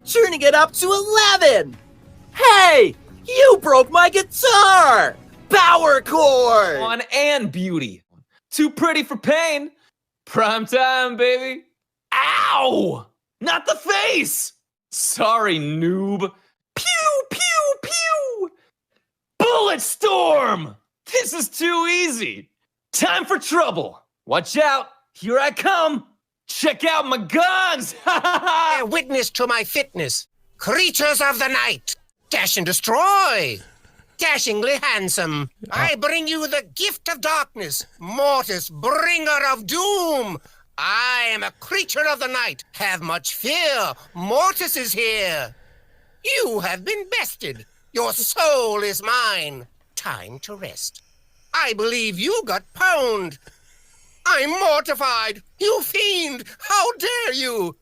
turning it up to 11. Hey, you broke my guitar! Power chord! On and beauty. Too pretty for pain. Prime time, baby. Ow! Not the face! Sorry, noob. Pew, pew, pew! Bullet storm! This is too easy. Time for trouble. Watch out. Here I come. Check out my guns. Bear witness to my fitness. Creatures of the night. Dash and destroy. Dashingly handsome. I bring you the gift of darkness. Mortis, bringer of doom. I am a creature of the night. Have much fear. Mortis is here. You have been bested. Your soul is mine. Time to rest. I believe you got pwned. I'm mortified. You fiend. How dare you?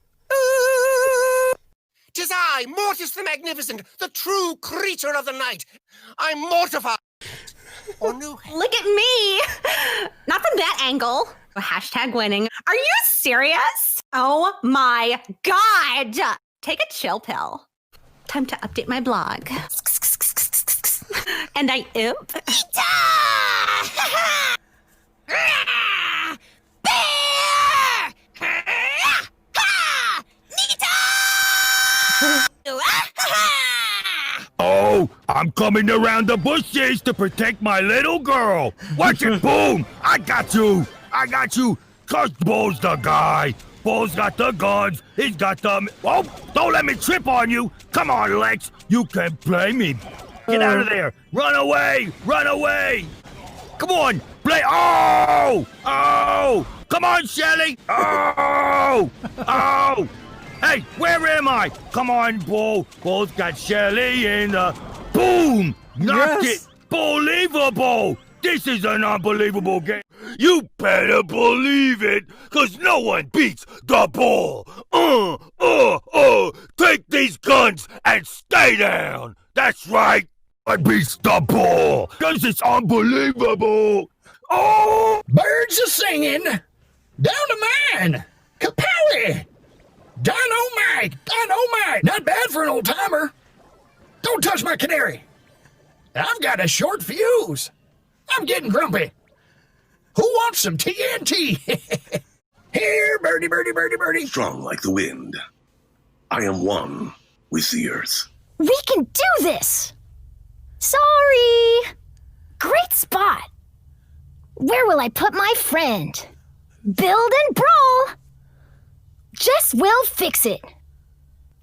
'Tis I, Mortis the Magnificent, the true creature of the night. I'm mortified. Or new. Look at me! Not from that angle. Hashtag winning. Are you serious? Oh my god! Take a chill pill. Time to update my blog. And I imp. Oh, I'm coming around the bushes to protect my little girl. Watch it, boom! I got you! I got you! Cause Bull's the guy. Bull's got the guns. He's got the... Oh, don't let me trip on you. Come on, Lex. You can play me. Get out of there. Run away. Run away. Come on. Play. Oh! Oh! Come on, Shelly. Oh! Oh! Hey, where am I? Come on, Bull. Bull's got Shelly in the... Boom! Knocked it. Believable. This is an unbelievable game. You better believe it, cause no one beats the Bull. Take these guns and stay down. That's right. I beats the Bull, cause it's unbelievable. Oh! Birds are singing. Down to mine. Kapowie! Dynamite! Dynamite! Not bad for an old timer. Don't touch my canary. I've got a short fuse. I'm getting grumpy. Who wants some TNT? Here, birdie, birdie, birdie, birdie. Strong like the wind. I am one with the earth. We can do this! Sorry! Great spot! Where will I put my friend? Build and brawl! Jess will fix it.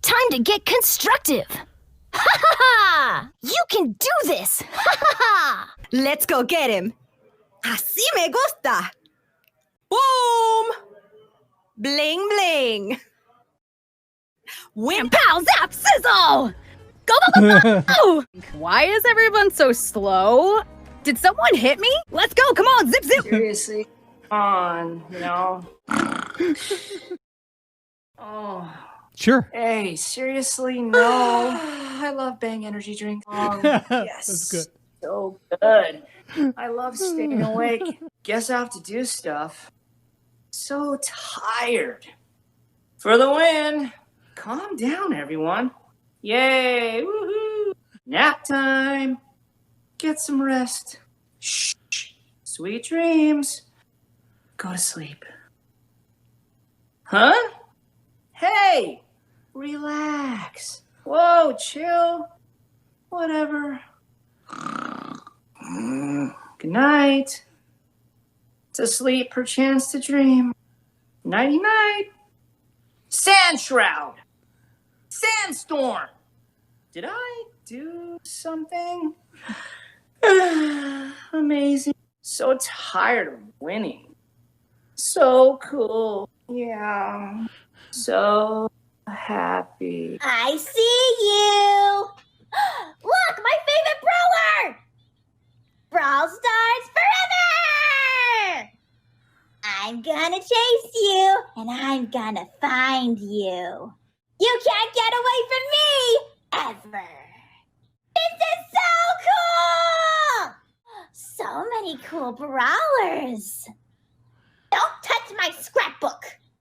Time to get constructive. Ha ha ha! You can do this! Ha ha ha! Let's go get him. Así me gusta. Boom! Bling bling. Wimp. Pow, zap, sizzle! Go, go, go, go! Why is everyone so slow? Did someone hit me? Let's go, come on, zip, zip! Seriously, come on, you know? Oh. Sure. Hey, seriously, no. I love Bang energy drink. Yes. That's good. So good. I love staying awake. Guess I have to do stuff. So tired. For the win. Calm down, everyone. Yay, woohoo. Nap time. Get some rest. Shh. Sweet dreams. Go to sleep. Huh? Hey, relax. Whoa, chill. Whatever. Good night. To sleep, perchance to dream. Nighty night. Sand shroud. Sandstorm. Did I do something? Amazing. So tired of winning. So cool. Yeah. So happy. I see you! Look, my favorite brawler! Brawl Stars forever! I'm gonna chase you, and I'm gonna find you. You can't get away from me, ever. This is so cool! So many cool brawlers. Don't touch my scrapbook.